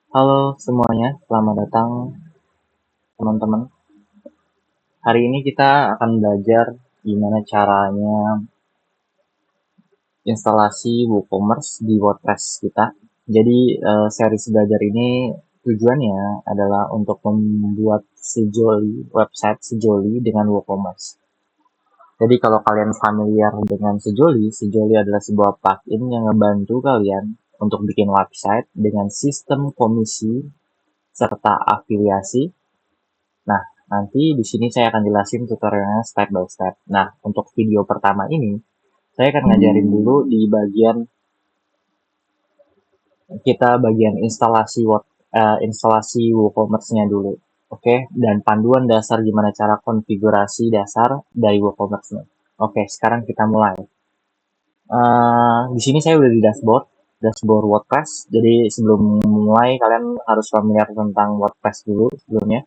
Halo semuanya, selamat datang teman-teman. Hari ini kita akan belajar gimana caranya instalasi WooCommerce di WordPress kita. Jadi series belajar ini tujuannya adalah untuk membuat sejoli website sejoli dengan WooCommerce. Jadi kalau kalian familiar dengan sejoli, sejoli adalah sebuah plugin yang ngebantu kalian untuk bikin website dengan sistem komisi serta afiliasi. Nah, nanti di sini saya akan jelasin tutorialnya step by step. Nah, untuk video pertama ini, saya akan ngajarin dulu di bagian instalasi WooCommerce-nya dulu. Oke, dan panduan dasar gimana cara konfigurasi dasar dari WooCommerce-nya. Oke, sekarang kita mulai. Di sini saya udah di dashboard WordPress. Jadi sebelum mulai kalian harus familiar tentang WordPress dulu sebelumnya.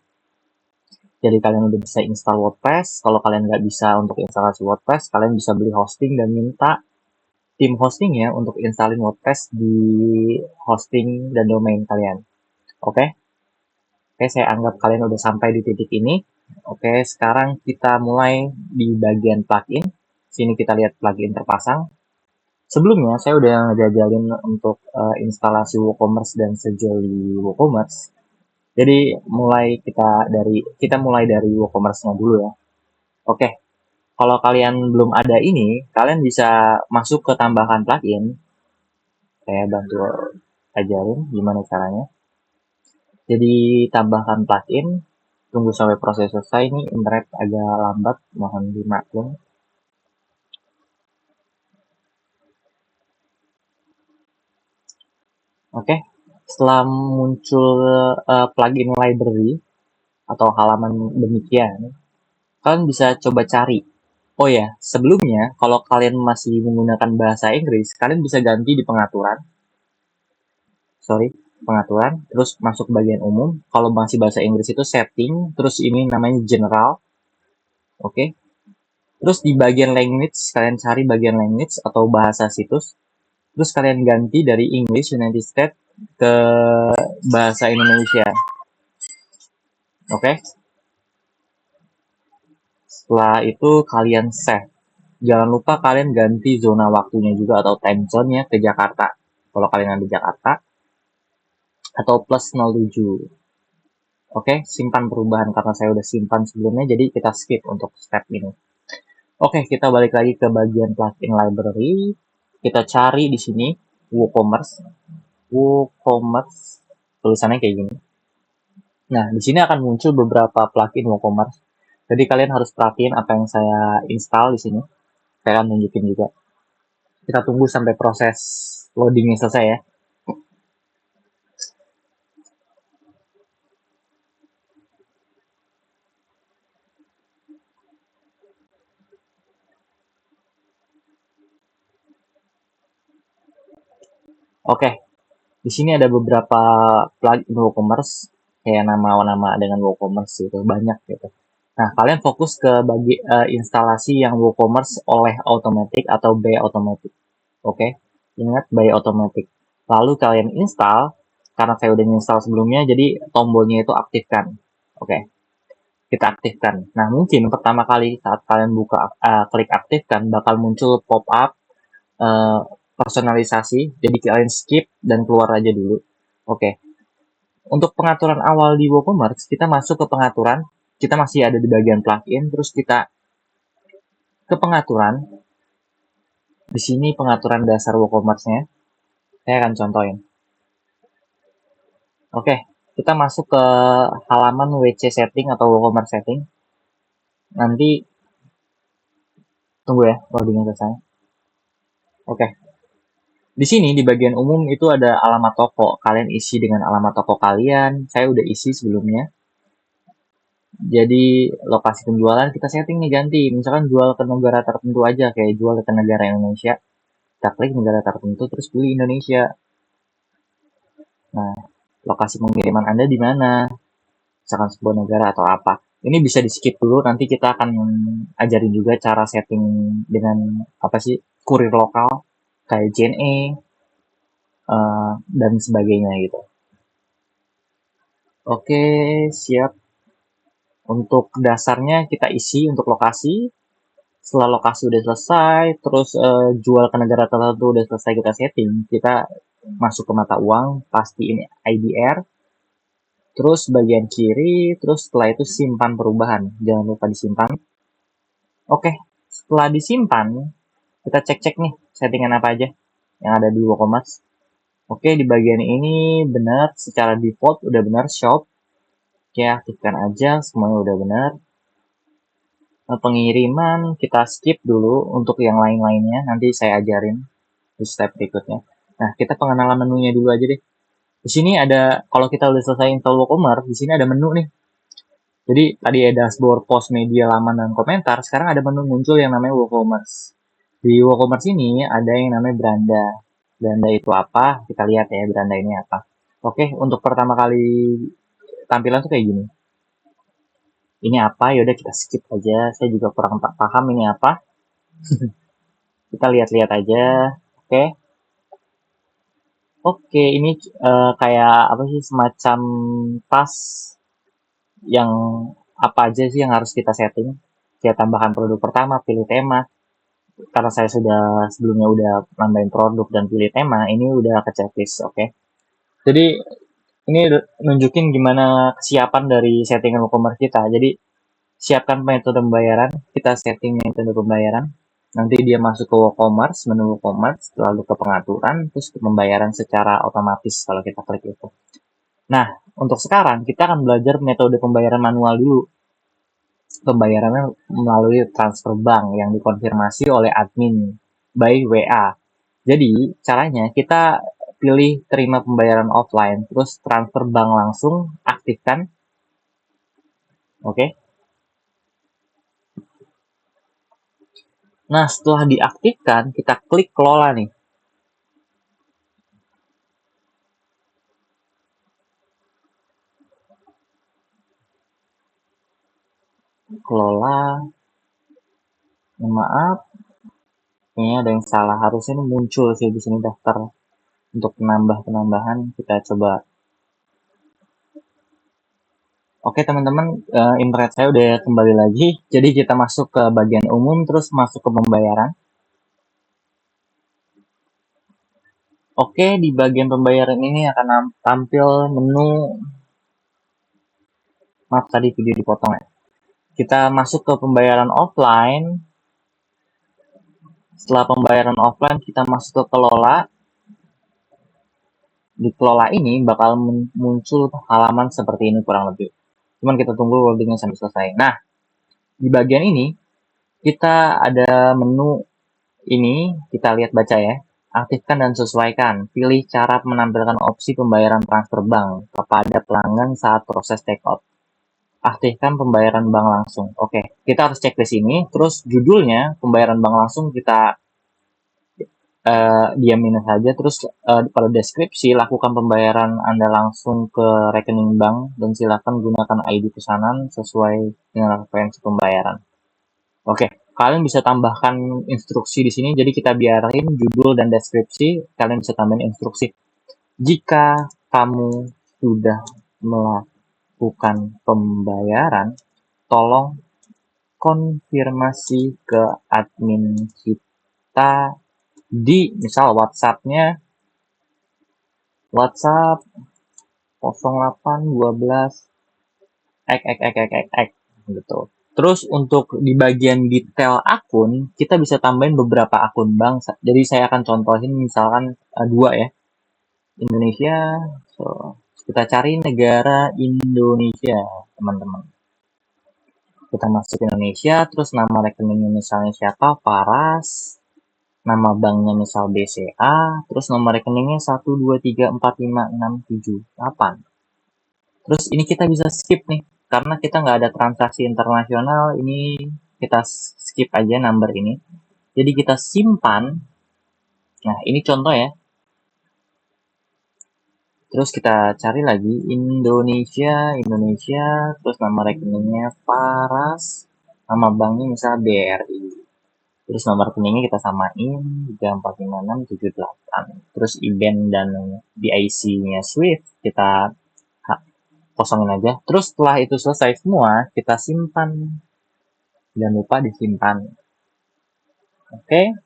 Jadi kalian udah bisa install WordPress. Kalau kalian nggak bisa untuk instalasi WordPress, kalian bisa beli hosting dan minta tim hosting ya untuk installin WordPress di hosting dan domain kalian. Oke? Oke, saya anggap kalian udah sampai di titik ini. Oke, sekarang kita mulai di bagian plugin. Sini kita lihat plugin terpasang. Sebelumnya saya udah ngejajalin untuk instalasi WooCommerce dan sejoli WooCommerce. Jadi kita mulai dari WooCommerce-nya dulu ya. Oke, kalau kalian belum ada ini, kalian bisa masuk ke tambahan plugin. Saya bantu ajarin gimana caranya. Jadi tambahkan plugin, tunggu sampai proses selesai. Ini internet agak lambat, mohon dimaklum. Oke, setelah muncul plugin library atau halaman demikian, kalian bisa coba cari. Oh ya, sebelumnya kalau kalian masih menggunakan bahasa Inggris, kalian bisa ganti di pengaturan, terus masuk bagian umum. Kalau masih bahasa Inggris itu setting, terus ini namanya general, oke. Terus di bagian language, kalian cari bagian language atau bahasa situs, terus kalian ganti dari English United States ke bahasa Indonesia, oke. Setelah itu kalian save. Jangan lupa kalian ganti zona waktunya juga atau time zone-nya ke Jakarta. Kalau kalian ada di Jakarta, atau plus 07. Oke, simpan perubahan karena saya udah simpan sebelumnya, jadi kita skip untuk step ini. Oke, kita balik lagi ke bagian plugin library. Kita cari di sini WooCommerce. WooCommerce tulisannya kayak gini. Nah, di sini akan muncul beberapa plugin WooCommerce. Jadi kalian harus perhatiin apa yang saya install di sini. Saya akan tunjukin juga. Kita tunggu sampai proses loadingnya selesai ya. Oke, di sini ada beberapa plugin WooCommerce kayak nama-nama dengan WooCommerce itu banyak gitu. Nah, kalian fokus ke instalasi yang WooCommerce oleh Automatic atau by Automatic. Oke, ingat by Automatic. Lalu kalian install, karena saya udah install sebelumnya, jadi tombolnya itu aktifkan. Oke, kita aktifkan. Nah, mungkin pertama kali saat kalian klik aktifkan, bakal muncul pop-up uh, personalisasi, jadi kalian skip dan keluar aja dulu. Oke, untuk pengaturan awal di WooCommerce, kita masuk ke pengaturan, kita masih ada di bagian plugin, terus kita ke pengaturan. Di sini pengaturan dasar WooCommerce-nya, saya akan contohin. Oke, kita masuk ke halaman WC setting atau WooCommerce setting. Nanti tunggu ya, loadingnya selesai. Oke, di sini di bagian umum itu ada alamat toko. Kalian isi dengan alamat toko kalian. Saya udah isi sebelumnya. Jadi lokasi penjualan kita setting nih ganti. Misalkan jual ke negara tertentu aja, kayak jual ke negara Indonesia. Kita klik negara tertentu terus pilih Indonesia. Nah, lokasi pengiriman Anda di mana? Misalkan sebuah negara atau apa. Ini bisa di skip dulu, nanti kita akan ajarin juga cara setting dengan apa sih kurir lokal kayak JNE dan sebagainya gitu. Oke, siap. Untuk dasarnya kita isi untuk lokasi. Setelah lokasi udah selesai, terus jual ke negara tertentu udah selesai kita setting, kita masuk ke mata uang, pastiin IDR, terus bagian kiri, terus setelah itu simpan perubahan. Jangan lupa disimpan. Oke, setelah disimpan, kita cek-cek nih settingan apa aja yang ada di WooCommerce. Oke, di bagian ini benar, secara default udah benar shop. Oke, aktifkan aja, semuanya udah benar. Pengiriman kita skip dulu untuk yang lain-lainnya, nanti saya ajarin di step berikutnya. Nah, kita pengenalan menunya dulu aja deh. Di sini ada, kalau kita udah selesai install WooCommerce, di sini ada menu nih. Jadi tadi ada dashboard, post, media, laman, dan komentar. Sekarang ada menu muncul yang namanya WooCommerce. Di WooCommerce ini ada yang namanya beranda. Beranda itu apa? Kita lihat ya beranda ini apa. Oke, untuk pertama kali tampilan tuh kayak gini. Ini apa? Yaudah kita skip aja. Saya juga kurang paham ini apa. Kita lihat-lihat aja. Oke. Oke, ini kayak apa sih semacam tas yang apa aja sih yang harus kita setting. Kita tambahkan produk pertama, pilih tema. Karena saya sudah sebelumnya udah nambahin produk dan pilih tema, ini udah ke checklist, oke. Jadi ini nunjukin gimana kesiapan dari settingan WooCommerce kita. Jadi siapkan metode pembayaran, kita setting metode pembayaran. Nanti dia masuk ke WooCommerce, menu WooCommerce, lalu ke pengaturan, terus ke pembayaran secara otomatis kalau kita klik itu. Nah, untuk sekarang kita akan belajar metode pembayaran manual dulu. Pembayarannya melalui transfer bank yang dikonfirmasi oleh admin by WA. Jadi, caranya kita pilih terima pembayaran offline, terus transfer bank langsung, aktifkan. Oke. Nah, setelah diaktifkan, kita klik kelola nih. Kelola. Maaf, kayaknya ada yang salah. Harusnya ini muncul sih di sini daftar untuk penambahan. Kita coba. Oke teman-teman, internet saya udah kembali lagi. Jadi kita masuk ke bagian umum, terus masuk ke pembayaran. Oke, di bagian pembayaran ini akan tampil menu. Maaf tadi video dipotong ya. Kita masuk ke pembayaran offline. Setelah pembayaran offline, kita masuk ke kelola. Di kelola ini bakal muncul halaman seperti ini kurang lebih. Cuman kita tunggu loadingnya sampai selesai. Nah, di bagian ini kita ada menu ini, kita lihat baca ya. Aktifkan dan sesuaikan. Pilih cara menampilkan opsi pembayaran transfer bank kepada pelanggan saat proses take out. Aktifkan pembayaran bank langsung. Oke, kita harus cek di sini. Terus judulnya pembayaran bank langsung kita diamin saja. Terus pada deskripsi lakukan pembayaran Anda langsung ke rekening bank dan silakan gunakan ID pesanan sesuai dengan referensi pembayaran. Oke, kalian bisa tambahkan instruksi di sini. Jadi kita biarin judul dan deskripsi. Kalian bisa tambahin instruksi. Jika kamu sudah melakukan pembayaran, tolong konfirmasi ke admin kita di misal WhatsApp-nya WhatsApp 0812 gitu. Terus untuk di bagian detail akun, kita bisa tambahin beberapa akun bank. Jadi saya akan contohin misalkan dua ya. Indonesia. So, kita cari negara Indonesia, teman-teman. Kita masuk Indonesia, terus nama rekeningnya misalnya siapa? Paras. Nama banknya misal BCA, terus nomor rekeningnya 123456788. Terus ini kita bisa skip nih, karena kita nggak ada transaksi internasional, ini kita skip aja number ini. Jadi kita simpan. Nah, ini contoh ya. Terus kita cari lagi Indonesia, terus nama rekeningnya Paras, nama banknya misal BRI. Terus nomor rekeningnya kita samain 345678. Terus IBAN dan BIC-nya Swift kita kosongin aja. Terus setelah itu selesai semua, kita simpan. Jangan lupa disimpan. Oke.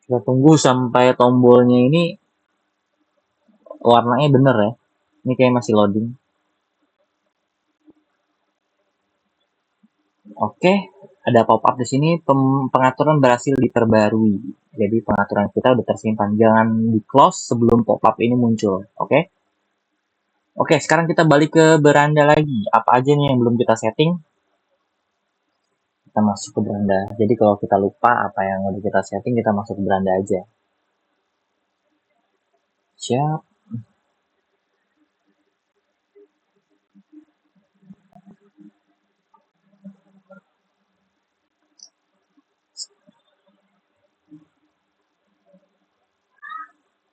Kita tunggu sampai tombolnya ini warnanya bener ya. Ini kayak masih loading. Oke, ada pop-up di sini, pengaturan berhasil diperbarui. Jadi pengaturan kita udah tersimpan. Jangan di close sebelum pop-up ini muncul. Oke. Oke, sekarang kita balik ke beranda lagi. Apa aja nih yang belum kita setting? Kita masuk ke beranda. Jadi kalau kita lupa apa yang udah kita setting, kita masuk ke beranda aja. Siap.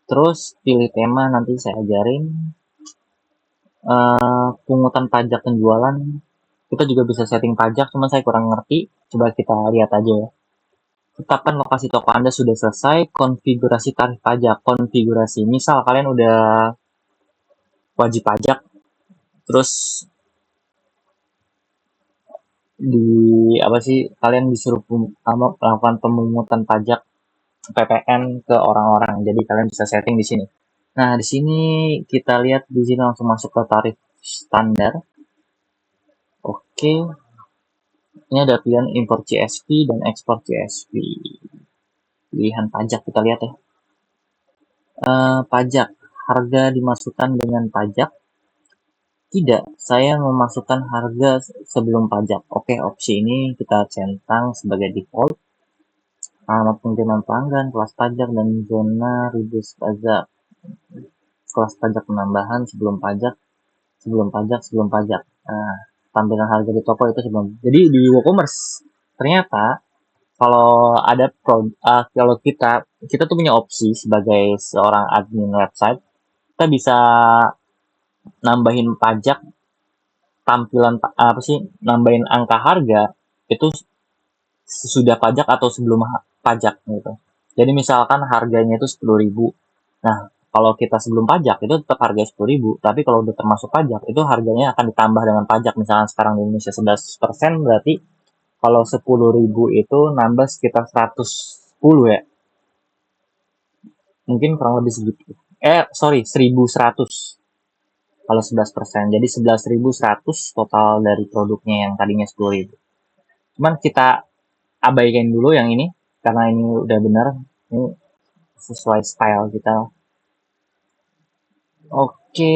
Terus pilih tema, nanti saya ajarin. Pungutan pajak penjualan. Kita juga bisa setting pajak, cuma saya kurang ngerti. Coba kita lihat aja ya. Tetapkan lokasi toko Anda sudah selesai. Konfigurasi tarif pajak. Konfigurasi. Misal kalian udah wajib pajak, terus di apa sih kalian disuruh melakukan pemungutan pajak PPN ke orang-orang. Jadi kalian bisa setting di sini. Nah, di sini kita lihat di sini langsung masuk ke tarif standar. Oke. Ini ada pilihan import CSV dan ekspor CSV. Pilihan pajak kita lihat ya. Pajak. Harga dimasukkan dengan pajak. Tidak, saya memasukkan harga sebelum pajak. Oke, opsi ini kita centang sebagai default. Alamat pengiriman pelanggan, kelas pajak, dan zona rebus pajak. Kelas pajak penambahan sebelum pajak, sebelum pajak, sebelum pajak. Nah, tampilan harga di toko itu sebelum. Jadi di WooCommerce ternyata kalau ada kalau kita tuh punya opsi sebagai seorang admin website, kita bisa nambahin pajak tampilan apa sih, nambahin angka harga itu sesudah pajak atau sebelum pajak gitu. Jadi misalkan harganya itu 10.000. Nah, kalau kita sebelum pajak itu tetap harga 10.000, tapi kalau udah termasuk pajak itu harganya akan ditambah dengan pajak. Misalkan sekarang di Indonesia 11%, berarti kalau 10.000 itu nambah sekitar 110 ya. Mungkin kurang lebih segitu. Sorry, 1.100 kalau 11%. Jadi 11.100 total dari produknya yang tadinya 10.000. Cuman kita abaikan dulu yang ini karena ini udah benar, ini sesuai style kita. Oke,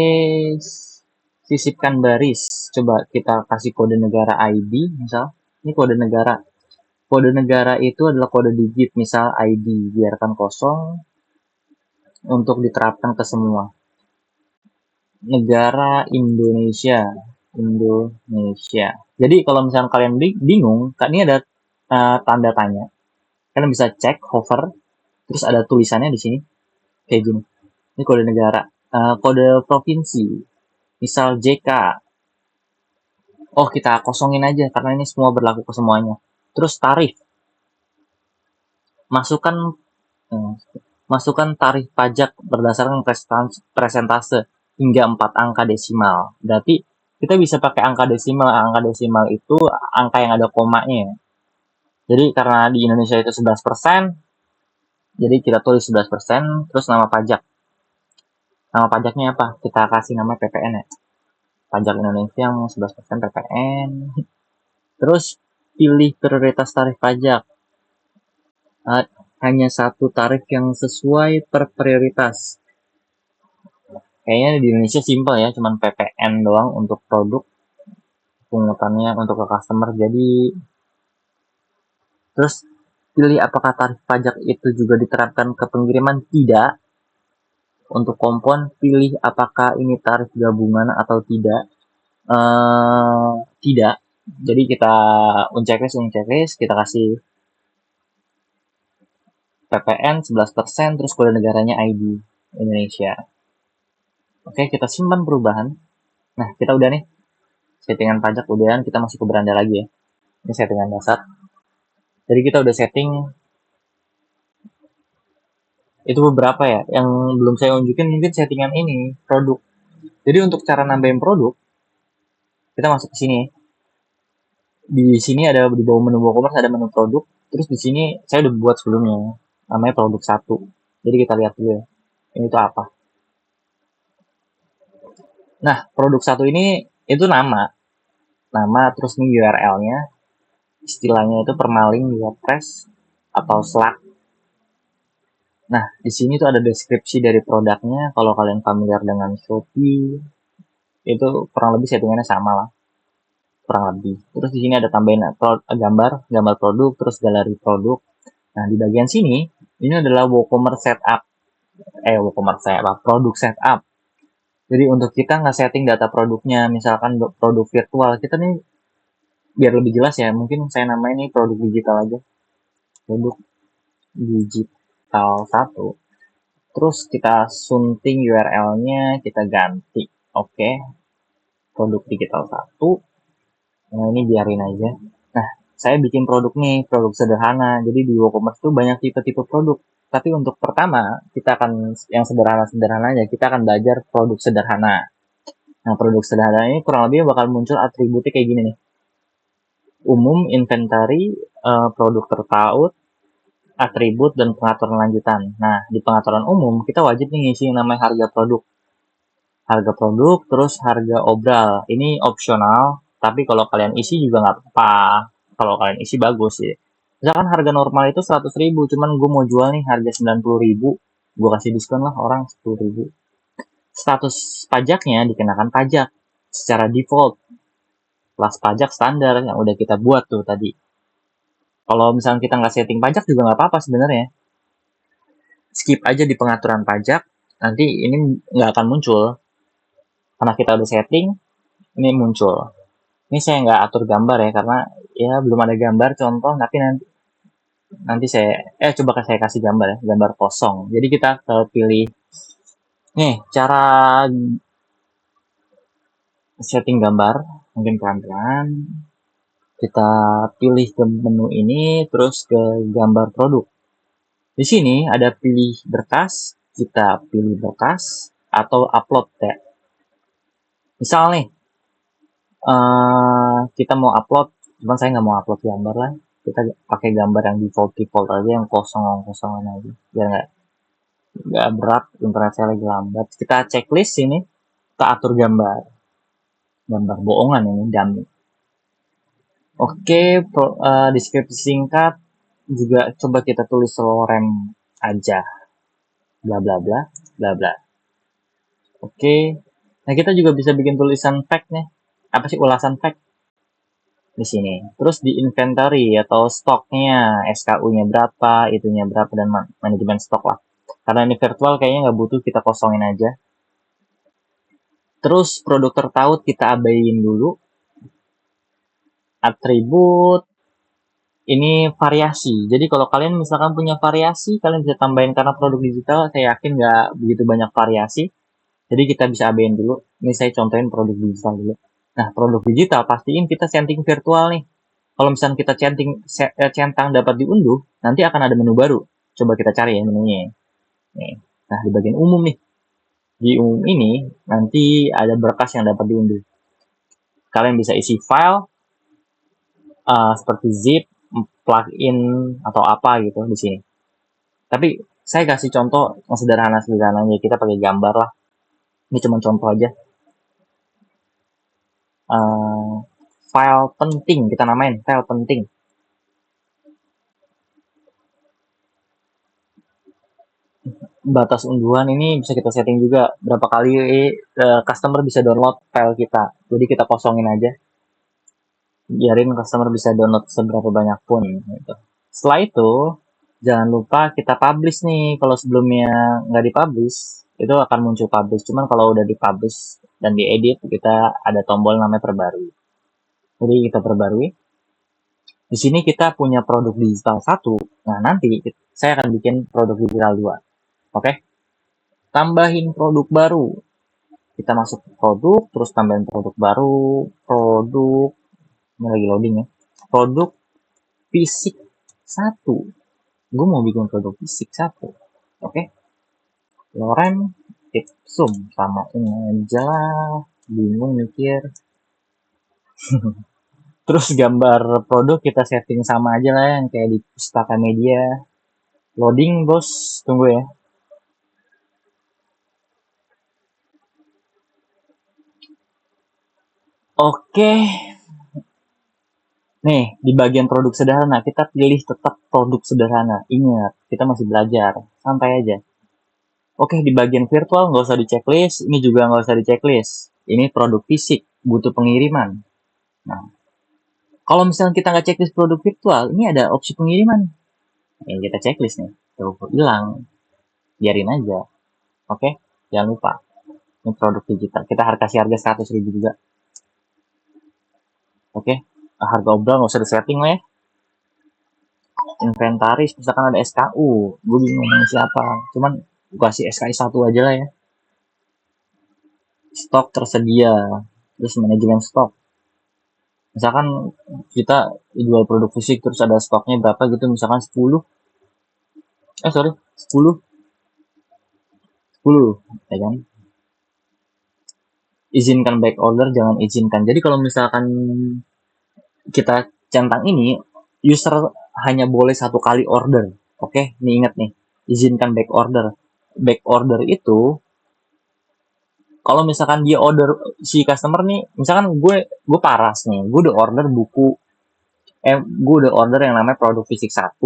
sisipkan baris. Coba kita kasih kode negara ID, misal ini kode negara. Kode negara itu adalah kode digit, misal ID, biarkan kosong untuk diterapkan ke semua. Negara Indonesia. Indonesia. Jadi kalau misalnya kalian bingung, kan ini ada tanda tanya. Kalian bisa cek, hover, terus ada tulisannya di sini kayak gini. Ini kode negara. Kode provinsi. Misal JK. Oh, kita kosongin aja karena ini semua berlaku ke semuanya. Terus tarif. Masukkan masukkan tarif pajak berdasarkan presentase hingga 4 angka desimal. Berarti kita bisa pakai angka desimal. Angka desimal itu angka yang ada komanya. Jadi karena di Indonesia itu 11%, jadi kita tulis 11%, terus nama pajak. Nama pajaknya apa? Kita kasih nama PPN ya. Pajak Indonesia yang 11% PPN. Terus pilih prioritas tarif pajak. Hanya satu tarif yang sesuai per prioritas. Kayaknya di Indonesia simpel ya, cuman PPN doang untuk produk, pungutannya untuk ke customer. Jadi terus pilih apakah tarif pajak itu juga diterapkan ke pengiriman. Tidak. Untuk kompon pilih apakah ini tarif gabungan atau tidak. Tidak. Jadi kita unchecklist, kita kasih PPN 11%, terus kode negaranya ID Indonesia. Oke, kita simpan perubahan. Nah, kita udah nih settingan pajak udahan, kita masuk ke beranda lagi ya. Ini settingan dasar. Jadi kita udah setting Itu beberapa ya. Yang belum saya unjukin mungkin settingan ini, produk. Jadi untuk cara nambahin produk, kita masuk ke sini. Di sini ada di bawah menu WooCommerce ada menu produk. Terus di sini saya udah buat sebelumnya. Namanya produk satu. Jadi kita lihat dulu ya. Ini tuh apa. Nah, produk satu ini itu nama. Nama terus nih URL-nya. Istilahnya itu permalink di WordPress atau Slack. Nah, di sini tuh ada deskripsi dari produknya. Kalau kalian familiar dengan Shopee, itu kurang lebih settingannya sama lah, kurang lebih. Terus di sini ada tambahin gambar produk, terus galeri produk. Nah, di bagian sini, ini adalah WooCommerce setup. WooCommerce setup, produk setup. Jadi untuk kita nggak setting data produknya, misalkan produk virtual, kita nih biar lebih jelas ya, mungkin saya namain ini produk digital aja. Produk digital satu. Terus kita sunting URL-nya, kita ganti. Oke, produk digital satu. Nah, ini biarin aja. Nah, saya bikin produk nih, produk sederhana. Jadi di WooCommerce tuh banyak tipe-tipe produk. Tapi untuk pertama, kita akan yang sederhana-sederhana aja. Kita akan belajar produk sederhana. Nah, produk sederhana ini kurang lebih bakal muncul atributnya kayak gini nih. Umum, inventory, produk tertaut, atribut, dan pengaturan lanjutan. Nah, di pengaturan umum, kita wajib nih ngisi yang namanya harga produk. Harga produk, terus harga obral. Ini opsional, tapi kalau kalian isi juga nggak apa-apa. Kalau kalian isi bagus sih. Misalkan harga normal itu 100.000, cuman gue mau jual nih harga 90.000, gue kasih diskon lah orang 10.000. Status pajaknya dikenakan pajak secara default, kelas pajak standar yang udah kita buat tuh tadi. Kalau misalnya kita nggak setting pajak juga nggak apa-apa sebenarnya. Skip aja di pengaturan pajak, nanti ini nggak akan muncul. Karena kita udah setting, ini muncul. Ini saya nggak atur gambar ya, karena ya belum ada gambar contoh, tapi nanti saya coba saya kasih gambar ya, gambar kosong. Jadi kita pilih nih cara setting gambar, mungkin pelan-pelan. Kita pilih ke menu ini, terus ke gambar produk. Di sini ada pilih berkas, kita pilih berkas atau upload ya. Misal nih, kita mau upload, cuman saya nggak mau upload gambar lah. Kita pakai gambar yang default aja, yang kosong aja, biar nggak berat. Internet saya lagi lambat. Kita checklist ini, kita atur gambar bohongan ini, dummy. Oke, deskripsi singkat juga coba kita tulis lorem aja, bla bla bla bla bla. Oke, nah kita juga bisa bikin tulisan fact nih. Apa sih ulasan fact? Di sini. Terus di inventory atau stoknya, SKU-nya berapa, itunya berapa, dan manajemen stok lah. Karena ini virtual kayaknya nggak butuh, kita kosongin aja. Terus produk tertaut kita abaiin dulu. Atribut, ini variasi. Jadi kalau kalian misalkan punya variasi, kalian bisa tambahin, karena produk digital saya yakin nggak begitu banyak variasi. Jadi kita bisa abaiin dulu. Ini saya contohin produk digital dulu. Nah, produk digital pastiin kita setting virtual nih. Kalau misalnya kita centang dapat diunduh, nanti akan ada menu baru. Coba kita cari ya menunya. Nih. Nah, di bagian umum nih. Di umum ini nanti ada berkas yang dapat diunduh. Kalian bisa isi file seperti zip, plugin atau apa gitu di sini. Tapi saya kasih contoh yang sederhana aja. Kita pakai gambar lah. Ini cuma contoh aja. File penting, kita namain file penting. Batas unduhan ini bisa kita setting juga berapa kali customer bisa download file kita. Jadi kita kosongin aja, biarin customer bisa download seberapa banyak pun gitu. Setelah itu jangan lupa kita publish nih. Kalau sebelumnya nggak dipublish, itu akan muncul publish. Cuman kalau udah dipublish dan diedit, kita ada tombol namanya perbarui. Jadi kita perbarui. Di sini kita punya produk digital 1. Nah, nanti saya akan bikin produk digital 2. Oke? Tambahin produk baru. Kita masuk ke produk, terus tambahin produk baru. Produk, ini lagi loading ya. Produk fisik 1. Gue mau bikin produk fisik 1. Oke? lorem ipsum, samain aja, bingung mikir. Terus gambar produk kita setting sama aja lah yang kayak di pustaka media. Loading bos, tunggu ya. Oke, nih di bagian produk sederhana kita pilih tetap produk sederhana. Ingat, kita masih belajar, santai aja. Oke, di bagian virtual nggak usah di checklist, ini juga nggak usah di checklist. Ini produk fisik, butuh pengiriman. Nah, kalau misalnya kita nggak checklist produk virtual, ini ada opsi pengiriman. Yang kita checklist nih, tuh hilang, biarin aja. Oke, jangan lupa. Ini produk digital. Kita kasih harga 100.000 juga. Oke, harga obral nggak usah disetting lah ya. Inventaris, misalkan ada SKU. Gue bingung ngomong siapa. Cuman gue kasih SKI 1 aja lah ya. Stok tersedia. Terus manajemen stok. Misalkan kita jual produk fisik terus ada stoknya berapa gitu. Misalkan 10. 10. 10. Ya kan? Izinkan back order, jangan izinkan. Jadi kalau misalkan kita centang ini, user hanya boleh 1 kali order. Oke, ini ingat nih, izinkan back order. Back order itu, kalau misalkan dia order si customer nih, misalkan gue paras nih, gue udah order buku, gue udah order yang namanya produk fisik 1,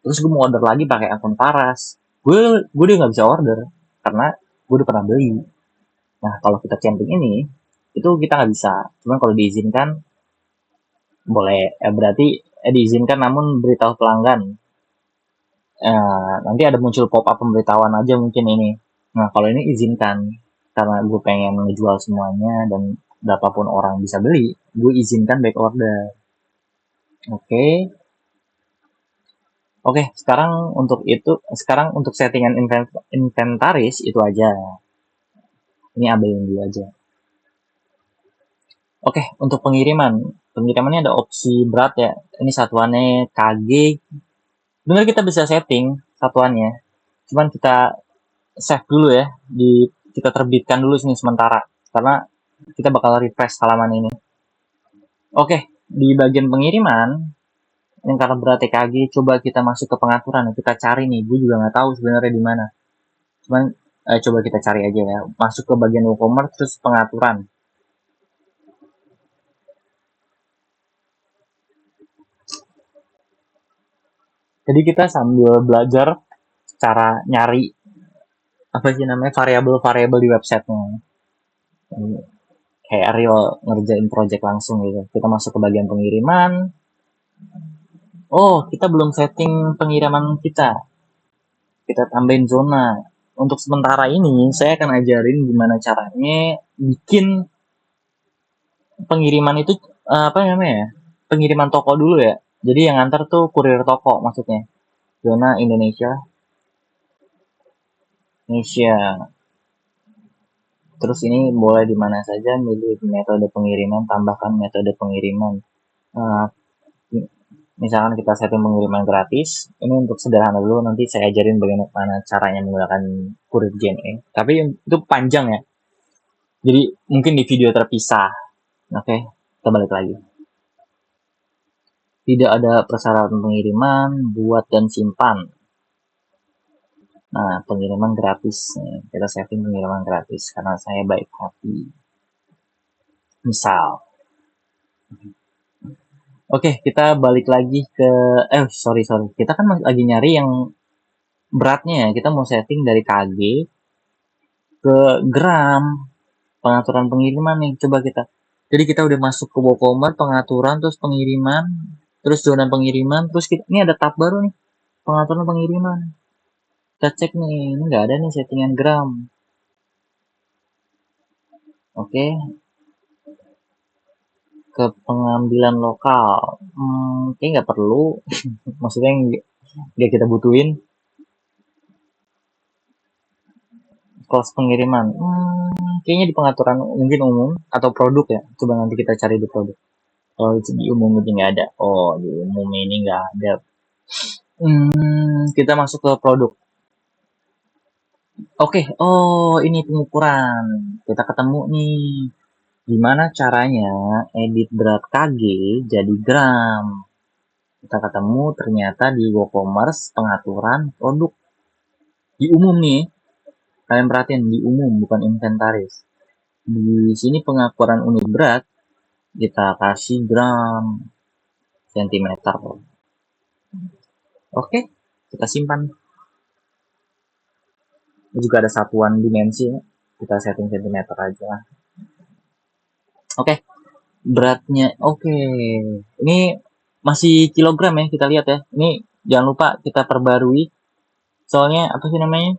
terus gue mau order lagi pakai akun paras, gue udah nggak bisa order karena gue udah pernah beli. Nah kalau kita centing ini, itu kita nggak bisa. Cuman kalau diizinkan boleh, berarti diizinkan namun beritahu pelanggan. Nanti ada muncul pop-up pemberitahuan aja mungkin ini. Nah kalau ini izinkan, karena gue pengen ngejual semuanya dan berapapun orang bisa beli, gue izinkan back order. Oke. Oke, sekarang untuk settingan inventaris itu aja. Ini abain dulu aja. Oke, untuk pengirimannya ada opsi berat ya. Ini satuannya KG. Benar kita bisa setting satuannya. Cuman kita save dulu ya, kita terbitkan dulu sini sementara karena kita bakal refresh halaman ini. Oke, di bagian pengiriman yang karena berat TKG, coba kita masuk ke pengaturan, kita cari nih, gue juga nggak tahu sebenarnya di mana. Cuman coba kita cari aja ya, masuk ke bagian WooCommerce terus pengaturan. Jadi kita sambil belajar cara nyari apa sih namanya variabel-variabel di websitenya. Kayak real ngerjain project langsung gitu. Kita masuk ke bagian pengiriman. Oh, kita belum setting pengiriman kita. Kita tambahin zona. Untuk sementara ini, saya akan ajarin gimana caranya bikin pengiriman itu, apa namanya ya? Pengiriman toko dulu ya. Jadi yang ngantar tuh kurir toko maksudnya. Zona Indonesia. Terus ini boleh di mana saja, milih metode pengiriman, tambahkan metode pengiriman. Uh, Misalkan kita setting pengiriman gratis, ini untuk sederhana dulu, nanti saya ajarin bagaimana caranya menggunakan kurir JNE. Tapi itu panjang ya, jadi mungkin di video terpisah. Oke, kita balik lagi. Tidak ada persyaratan pengiriman, buat dan simpan. Nah, pengiriman gratis. Kita setting pengiriman gratis karena saya baik hati. Misal. Oke, kita balik lagi ke... sorry. Kita kan lagi nyari yang beratnya ya. Kita mau setting dari KG ke gram. Pengaturan pengiriman nih, coba kita. Jadi kita udah masuk ke WooCommerce, pengaturan, terus pengiriman, terus zona pengiriman, terus ini ada tab baru nih, pengaturan pengiriman. Kita cek nih, ini nggak ada nih settingan gram. Oke, ke pengambilan lokal. Kayaknya nggak perlu, maksudnya nggak kita butuhin. Kelas pengiriman, kayaknya di pengaturan mungkin umum atau produk ya. Coba nanti kita cari di produk. Kalau di umum ini nggak ada. Oh, di umum ini nggak ada. Kita masuk ke produk. Oke, oh ini pengukuran. Kita ketemu nih. Gimana caranya edit berat kg jadi gram? Kita ketemu ternyata di WooCommerce pengaturan produk. Di umum nih, kalian perhatiin di umum bukan inventaris. Di sini pengukuran unit berat kita kasih gram, sentimeter. Oke, kita simpan. Juga ada satuan dimensi, kita setting sentimeter aja. Oke, beratnya oke. Ini masih kilogram ya, kita lihat ya. Ini jangan lupa kita perbarui. Soalnya apa sih namanya?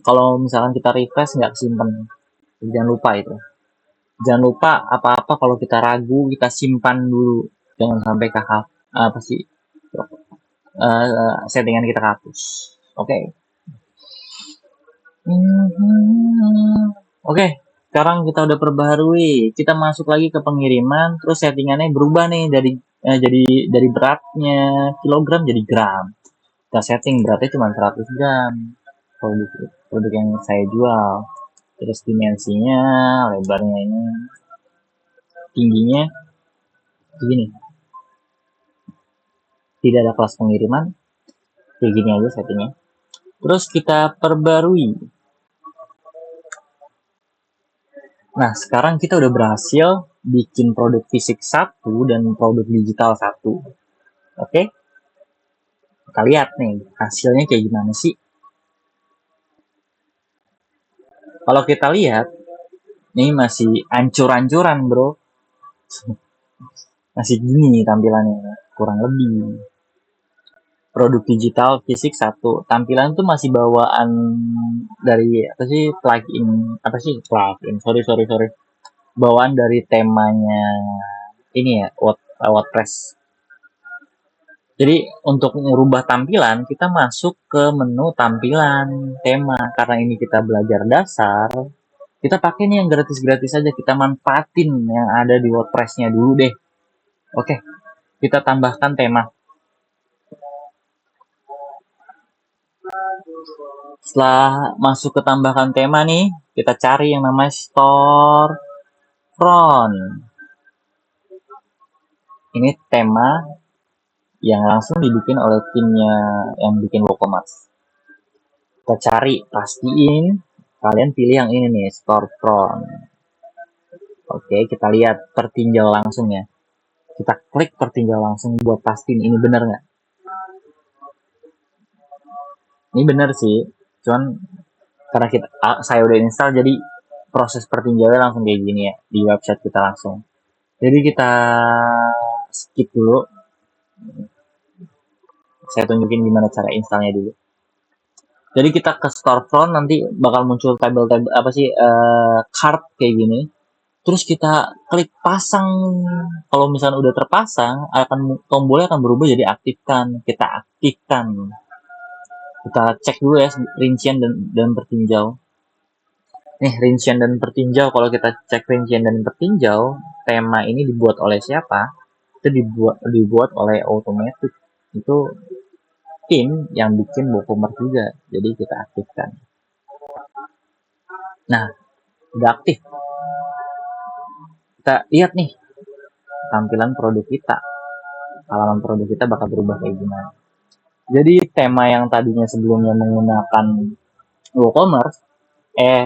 Kalau misalkan kita refresh nggak simpen, jangan lupa itu. Jangan lupa apa-apa kalau kita ragu kita simpan dulu. Jangan sampai apa sih settingan kita hapus. Oke. Oke, sekarang kita udah perbaharui. Kita masuk lagi ke pengiriman, terus settingannya berubah nih dari beratnya kilogram jadi gram. Kita setting beratnya cuma 100 gram. Produk yang saya jual. Terus dimensinya, lebarnya ini, tingginya begini. Tidak ada kelas pengiriman, kayak gini aja settingnya. Terus kita perbarui. Nah, sekarang kita udah berhasil bikin produk fisik satu dan produk digital satu. Oke? Kita lihat nih, hasilnya kayak gimana sih. Kalau kita lihat, ini masih ancur-ancuran, bro. Masih gini tampilannya, kurang lebih. Produk digital fisik satu, tampilan tuh masih bawaan dari sorry, bawaan dari temanya ini ya, WordPress. Jadi untuk merubah tampilan, kita masuk ke menu tampilan tema. Karena ini kita belajar dasar, kita pakai nih yang gratis-gratis aja. Kita manfaatin yang ada di WordPress-nya dulu deh. Oke, kita tambahkan tema. Setelah masuk ke tambahkan tema nih, kita cari yang namanya store front. Ini tema yang langsung dibikin oleh timnya yang bikin WooCommerce. Kita cari, pastiin kalian pilih yang ini nih, storefront. Oke, kita lihat pertinjau langsung ya. Kita klik pertinjau langsung buat pastiin ini benar nggak. Ini benar sih, cuman karena saya udah install jadi proses pertinjaunya langsung kayak gini ya di website kita langsung. Jadi kita skip dulu. Saya tunjukin gimana cara installnya dulu. Jadi kita ke storefront nanti bakal muncul tabel-tabel apa sih card kayak gini. Terus kita klik pasang. Kalau misalnya udah terpasang, tombolnya akan berubah jadi aktifkan. Kita aktifkan. Kita cek dulu ya rincian dan pertinjau. Nih rincian dan pertinjau. Kalau kita cek rincian dan pertinjau, tema ini dibuat oleh siapa? Itu dibuat oleh Automatic. Itu tim yang bikin WooCommerce juga. Jadi kita aktifkan. Nah, udah aktif. Kita lihat nih tampilan produk kita. Halaman produk kita bakal berubah kayak gimana. Jadi tema yang tadinya sebelumnya menggunakan WooCommerce,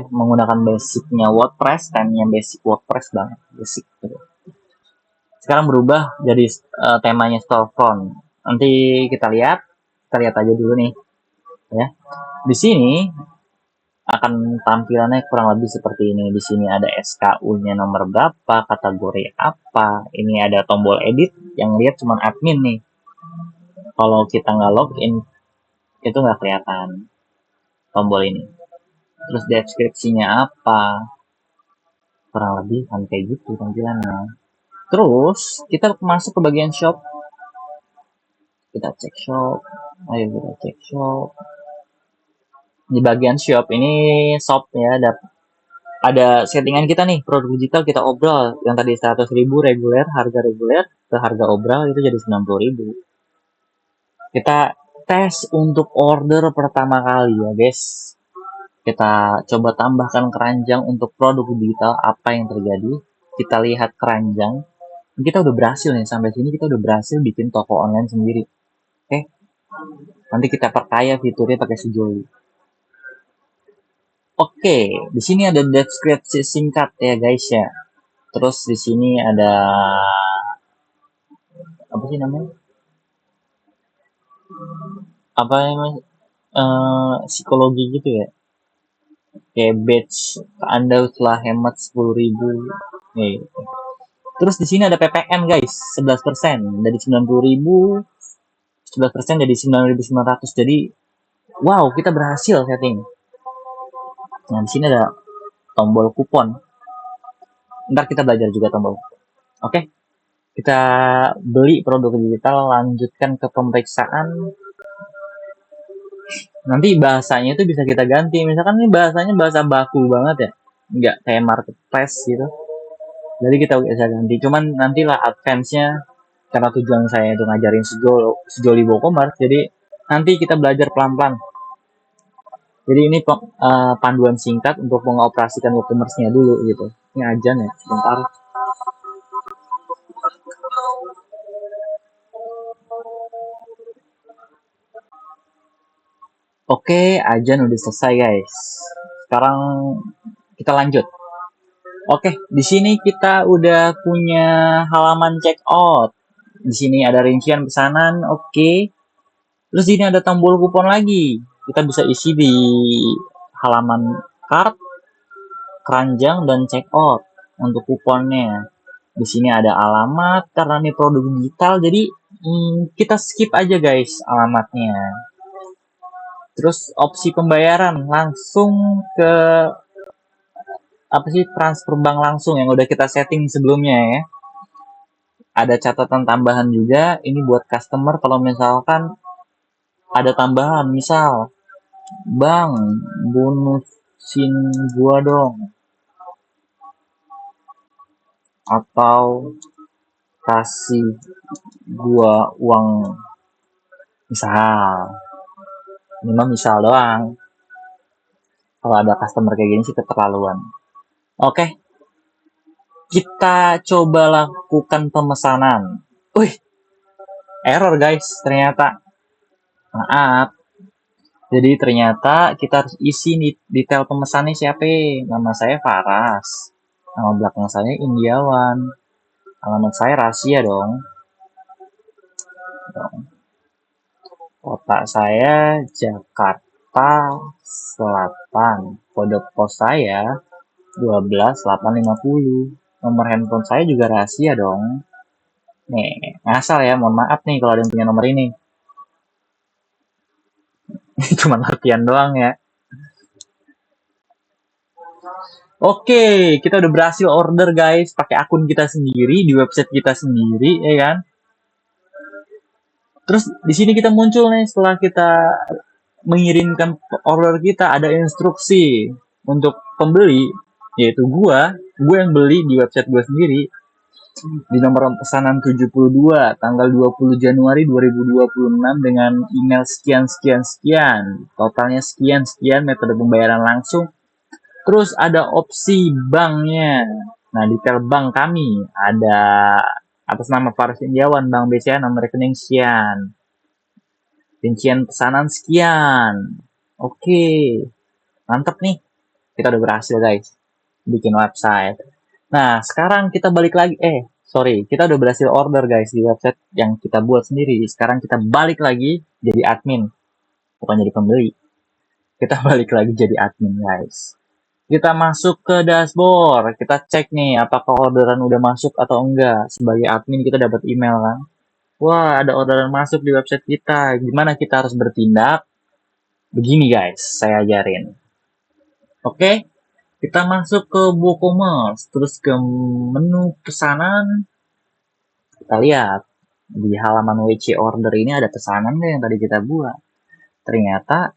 menggunakan basicnya WordPress, temanya basic WordPress banget, basic. Sekarang berubah jadi temanya storefront. Nanti kita lihat aja dulu nih, ya. Di sini akan tampilannya kurang lebih seperti ini. Di sini ada SKU-nya nomor berapa, kategori apa. Ini ada tombol edit yang lihat cuma admin nih. Kalau kita nggak login, itu nggak kelihatan tombol ini. Terus deskripsinya apa, kurang lebih kan kayak gitu tampilannya. Terus kita masuk ke bagian shop. Kita cek shop. Ayo kita cek shop. Di bagian shop ini shop ya, ada settingan kita nih, produk digital kita obrol. Yang tadi 100.000 reguler, harga reguler ke harga obral itu jadi 90.000. Kita tes untuk order pertama kali ya guys. Kita coba tambahkan keranjang untuk produk digital. Apa yang terjadi? Kita lihat keranjang. Kita udah berhasil nih, sampai sini kita udah berhasil bikin toko online sendiri. Oke, nanti kita perkaya fiturnya pakai Sejoli. Oke, di sini ada deskripsi singkat ya guys ya. Terus di sini ada apa sih namanya? Apa namanya? Psikologi gitu ya. Kayak badge Anda telah hemat 10.000. Nih. Terus di sini ada PPN guys, 11% dari 90.000, 11% jadi 9.900. Jadi wow, kita berhasil setting. Nah, di sini ada tombol kupon. Ntar kita belajar juga tombol. Oke, kita beli produk digital, lanjutkan ke pemeriksaan. Nanti bahasanya itu bisa kita ganti. Misalkan ini bahasanya bahasa baku banget ya, nggak kayak marketplace gitu. Jadi kita bisa ganti. Cuman nantilah advance-nya, karena tujuan saya itu ngajarin sejoli WooCommerce. Jadi nanti kita belajar pelan-pelan. Jadi ini panduan singkat untuk mengoperasikan WooCommerce-nya dulu gitu. Ini ajan ya, sebentar. Oke, ajan udah selesai guys. Sekarang kita lanjut. Oke, di sini kita udah punya halaman checkout. Di sini ada rincian pesanan, oke. Terus di sini ada tombol kupon lagi. Kita bisa isi di halaman cart, keranjang, dan checkout untuk kuponnya. Di sini ada alamat karena ini produk digital, jadi kita skip aja guys alamatnya. Terus opsi pembayaran langsung ke apa sih, transfer bank langsung yang udah kita setting sebelumnya ya. Ada catatan tambahan juga ini buat customer kalau misalkan ada tambahan, misal bang bonusin gua dong, atau kasih gua uang, misal ini mah misal doang. Kalau ada customer kayak gini sih keterlaluan. Oke, kita coba lakukan pemesanan. Wih, error guys ternyata. Maaf. Jadi ternyata kita harus isi detail pemesannya siapa. Nama saya Faras. Nama belakang saya Indiawan. Alamat saya rahasia dong. Kota saya Jakarta Selatan. Kode pos saya 12850. Nomor handphone saya juga rahasia dong. Nih, ngasal ya, mohon maaf nih kalau ada yang punya nomor ini. Cuma latihan doang ya. Oke, kita udah berhasil order guys, pakai akun kita sendiri di website kita sendiri, ya kan? Terus di sini kita muncul nih, setelah kita mengirimkan order kita ada instruksi untuk pembeli, yaitu gue yang beli di website gue sendiri di nomor pesanan 72 tanggal 20 Januari 2026 dengan email sekian sekian sekian, totalnya sekian sekian, metode pembayaran langsung. Terus ada opsi banknya. Nah, detail bank kami ada atas nama Faris Indiawan, Bank BCA, nomor rekening sekian, rincian pesanan sekian. Oke, mantep nih, kita udah berhasil guys bikin website. Nah, sekarang kita balik lagi, kita udah berhasil order guys di website yang kita buat sendiri. Sekarang kita balik lagi jadi admin, bukan jadi pembeli. Kita balik lagi jadi admin guys. Kita masuk ke dashboard, kita cek nih apakah orderan udah masuk atau enggak. Sebagai admin kita dapat email kan, wah ada orderan masuk di website kita. Gimana kita harus bertindak? Begini guys, saya ajarin. Oke, kita masuk ke WooCommerce, terus ke menu pesanan. Kita lihat di halaman WC order ini ada pesanan yang tadi kita buat. Ternyata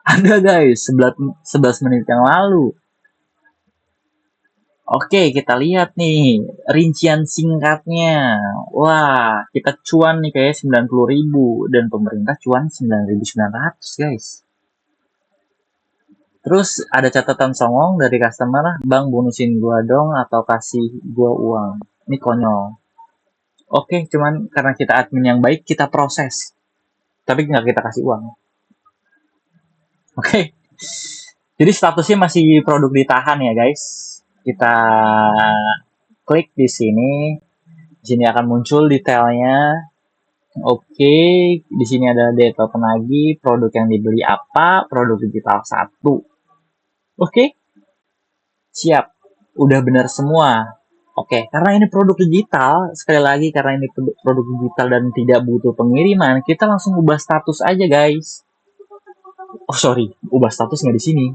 ada guys, 11 menit yang lalu. Oke, kita lihat nih rincian singkatnya. Wah, kita cuan nih kayak 90.000 dan pemerintah cuan 9.900, guys. Terus ada catatan songong dari customer, "Bang, bonusin gua dong atau kasih gua uang." Ini konyol. Oke, cuman karena kita admin yang baik, kita proses. Tapi nggak kita kasih uang. Oke. Jadi statusnya masih produk ditahan ya, guys. Kita klik di sini. Di sini akan muncul detailnya. Oke, di sini ada data penagih, produk yang dibeli apa, produk digital 1. Oke, siap. Udah benar semua. Oke, karena ini produk digital, sekali lagi karena ini produk digital dan tidak butuh pengiriman, kita langsung ubah status aja, guys. Oh, sorry, ubah status nggak di sini.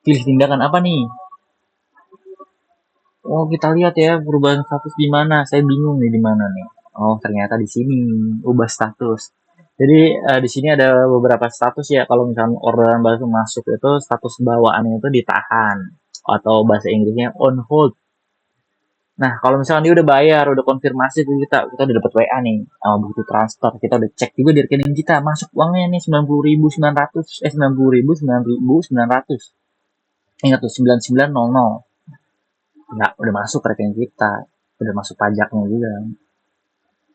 Pilih tindakan apa nih? Oh, kita lihat ya perubahan status di mana. Saya bingung nih di mana nih. Oh, ternyata di sini ubah status. Jadi di sini ada beberapa status ya. Kalau misalnya orderan baru masuk itu status bawaannya itu ditahan atau bahasa Inggrisnya on hold. Nah, kalau misalnya dia udah bayar, udah konfirmasi tuh kita udah dapat WA nih, bukti transfer. Kita udah cek juga di rekening kita, masuk uangnya nih 90.900, 90.900. Ingat tuh 9900. Nggak, udah masuk ke rekening kita, udah masuk pajaknya juga.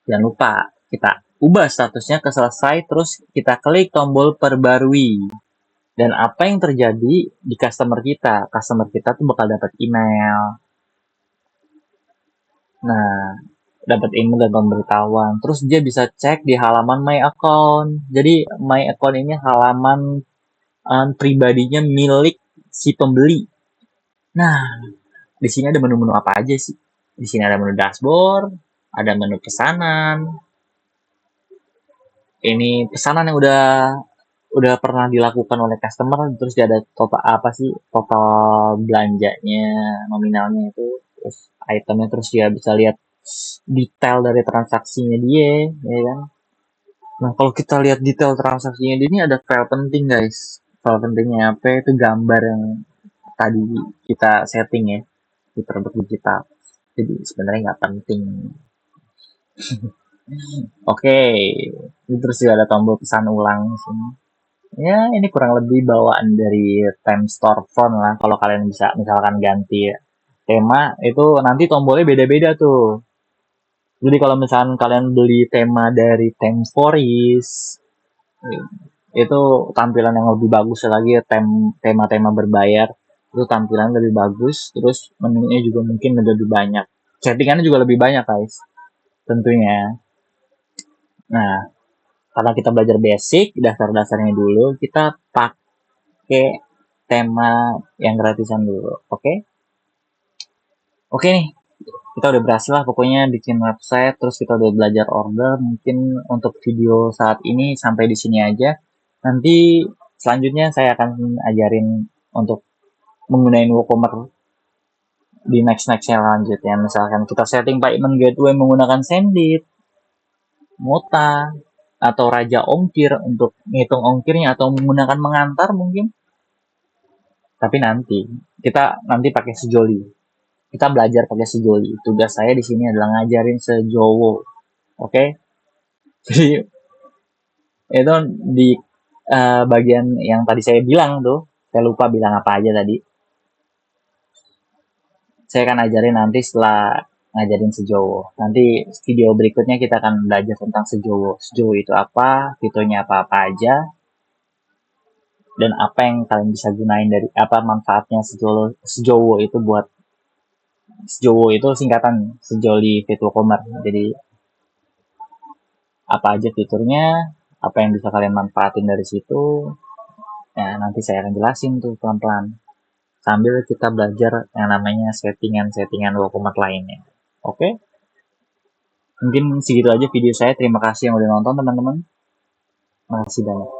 Jangan lupa kita ubah statusnya ke selesai, terus kita klik tombol perbarui. Dan apa yang terjadi di customer kita tuh bakal dapat email. Nah, dapat email dan pemberitahuan. Terus dia bisa cek di halaman My Account. Jadi My Account ini halaman pribadinya milik si pembeli. Nah, di sini ada menu-menu apa aja sih? Di sini ada menu dashboard, ada menu pesanan. Ini pesanan yang udah pernah dilakukan oleh customer, terus dia ada total apa sih, total belanjanya, nominalnya itu, terus itemnya, terus dia bisa lihat detail dari transaksinya dia, ya kan. Nah, kalau kita lihat detail transaksinya dia, ini ada file penting, guys. File pentingnya apa? Itu gambar yang tadi kita setting ya di produk digital. Jadi sebenarnya nggak penting. Oke, terus juga ada tombol pesan ulang di sini. Ya, ini kurang lebih bawaan dari theme storefront lah. Kalau kalian bisa misalkan ganti tema, itu nanti tombolnya beda-beda tuh. Jadi kalau misalkan kalian beli tema dari theme forest, itu tampilan yang lebih bagus lagi ya, tema-tema berbayar. Itu tampilan lebih bagus, terus menunya juga mungkin lebih banyak. Settingannya juga lebih banyak, guys. Tentunya. Nah, karena kita belajar basic, dasar-dasarnya dulu, kita pakai tema yang gratisan dulu. Oke? Oke nih, kita udah berhasil lah pokoknya bikin website, terus kita udah belajar order. Mungkin untuk video saat ini sampai di sini aja. Nanti selanjutnya saya akan ajarin untuk menggunakan WooCommerce di next-nextnya lanjutnya. Misalkan kita setting payment gateway menggunakan Sendit, Mota, atau Raja Ongkir untuk ngitung ongkirnya, atau menggunakan mengantar mungkin. Tapi nanti pakai Sejoli. Kita belajar pakai Sejoli. Tugas saya di sini adalah ngajarin Sejowo. Oke? Jadi itu di bagian yang tadi saya bilang tuh, saya lupa bilang apa aja tadi. Saya akan ajarin nanti setelah ngajarin Sejowo. Nanti video berikutnya kita akan belajar tentang Sejowo. Sejowo itu apa, fiturnya apa-apa aja, dan apa yang kalian bisa gunain dari apa manfaatnya Sejowo itu buat. Sejowo itu singkatan Sejoli Virtual Commerce. Jadi apa aja fiturnya, apa yang bisa kalian manfaatin dari situ, ya nanti saya akan jelasin tuh pelan-pelan. Sambil kita belajar yang namanya settingan-settingan WooCommerce lainnya. Oke? Mungkin segitu aja video saya. Terima kasih yang udah nonton, teman-teman. Makasih banyak.